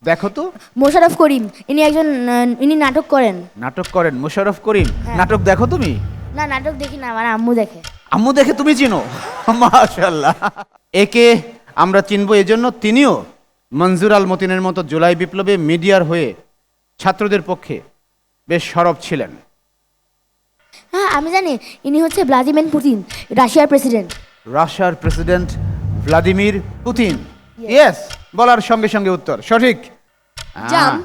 দেখো তো। মোশাররফ করিম, ইনি নাটক করেন। নাটক করেন মোশাররফ করিম। হ্যাঁ। নাটক দেখো তুমি? না, নাটক দেখি না, আমার আম্মু দেখে। আম্মু দেখে তুমি চিনো? মাশাআল্লাহ। একে আমরা চিনবো এজন্য তিনিও মনজুর আল মতিনের মতো জুলাই বিপ্লবে মিডিয়ার হয়ে ছাত্রদের পক্ষে বেশ সরব ছিলেন। হ্যাঁ, আমি জানি, ইনি হচ্ছে ভ্লাদিমির পুতিন, রাশিয়ার প্রেসিডেন্ট। রাশিয়ার প্রেসিডেন্ট ভ্লাদিমির পুতিন। ইয়েস, বলার সঙ্গে সঙ্গে উত্তর সঠিক। জাম।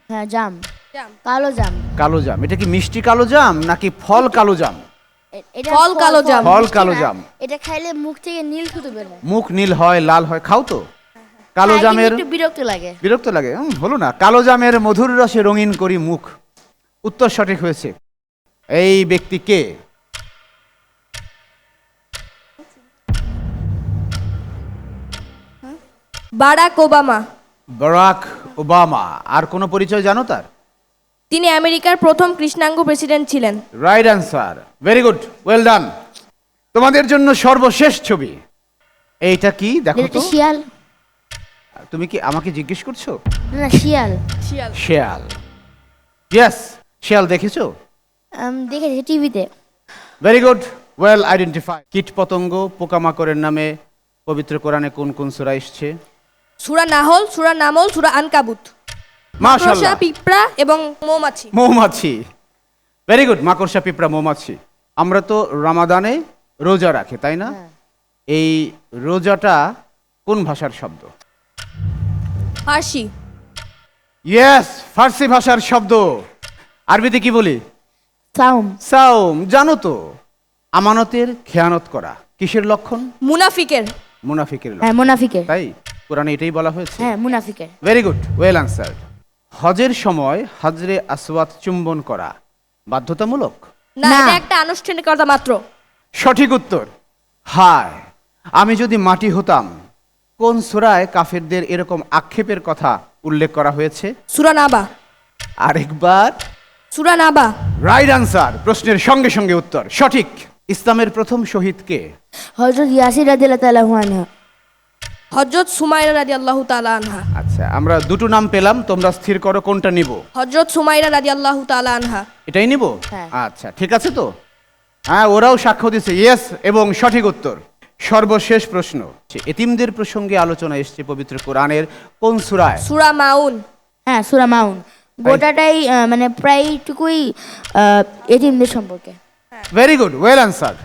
হ্যাঁ, জাম, জাম। কালো জাম। কালো জাম, এটা কি মিষ্টি কালো জাম নাকি ফল কালো জাম? এটা ফল কালো জাম। ফল মিষ্টি কালো না, জাম। এটা খাইলে মুখ থেকে নীল থুতু বের হয়। মুখ নীল হয়, লাল হয়, খাও তো। কালো খাই কিন্তু জামের একটু বিরক্ত লাগে। বিরক্ত লাগে, হলো না। কালো জামের মধুর রসে রঙিন করি মুখ। উত্তর সঠিক হয়েছে। এই ব্যক্তি কে? Barack Obama. Barack Obama. আর কোনো পরিচয় জানো তার? তিনি আমেরিকার প্রথম কৃষ্ণাঙ্গ প্রেসিডেন্ট ছিলেন। Right answer, very good, well done. তোমাদের জন্য সর্বশেষ ছবি। এইটা কি দেখো এটা তো। শিয়াল। তুমি কি আমাকে জিজ্ঞেস করছো? না, শিয়াল। শিয়াল। শেয়াল। ইয়েস, শেয়াল দেখেছো? দেখেছি টিভিতে। Very good, well identify. কীট পতঙ্গ পোকামাকড়ের নামে পবিত্র কোরআনে কোন কোন সূরা এসেছে? সূরা নাহল, সূরা নামল, সূরা আনকাবুত। মাশাআল্লাহ। মাকড়সা, পিঁপড়া এবং মৌমাছি। মৌমাছি। ভেরি গুড, মাকড়সা, পিঁপড়া, মৌমাছি। আমরা তো রমাদানে রোজা রাখি, তাই না? এই রোজাটা কোন ভাষার শব্দ? ফার্সি। ইয়েস, ফার্সি ভাষার শব্দ। আরবিতে কি বলি? সাউম। সাওম। জানো তো, আমানতের খেয়ানত করা কিসের লক্ষণ? মুনাফিকের। মুনাফিকের লক্ষণ, হ্যাঁ, মুনাফিকের। তাই কোরআনে এটাই বলা হয়েছে। হ্যাঁ, মুনাফিকের। Very good, well answer. হজের সময় হাজরে আসওয়াদ চুম্বন করা বাধ্যতামূলক? না, না। এটা একটা আনুষ্ঠানিকতা মাত্র। সঠিক উত্তর। হায়, আমি যদি মাটি হতাম। কোন সূরায় কাফেরদের এরকম আক্ষেপের কথা উল্লেখ করা হয়েছে? সূরা নাবা। আরেকবার। সূরা নাবা। রাইট আনসার, প্রশ্নের সঙ্গে সঙ্গে উত্তর সঠিক। ইসলামের প্রথম শহীদ কে? হযরত ইয়াসির রাদিয়াল্লাহু তাআলা আনহু। হযরত সুমাইরা রাদিয়াল্লাহু তাআলা আনহা। আচ্ছা, আমরা দুটো নাম পেলাম, তোমরা স্থির করো কোনটা নিব। হযরত সুমাইরা রাদিয়াল্লাহু তাআলা আনহা। এটাই নিব? হ্যাঁ। আচ্ছা, ঠিক আছে তো। হ্যাঁ, ওরাও সাক্ষ্য দিচ্ছে ইয়েস এবং সঠিক উত্তর। সর্বশেষ প্রশ্ন, এতিমদের প্রসঙ্গে আলোচনা এসেছে পবিত্র কোরআনের কোন সূরায়? সূরা মাউন। হ্যাঁ, সূরা মাউন। গোটাটাই মানে প্রায়টুকুই এতিমদের সম্পর্কে। Very good, well answer.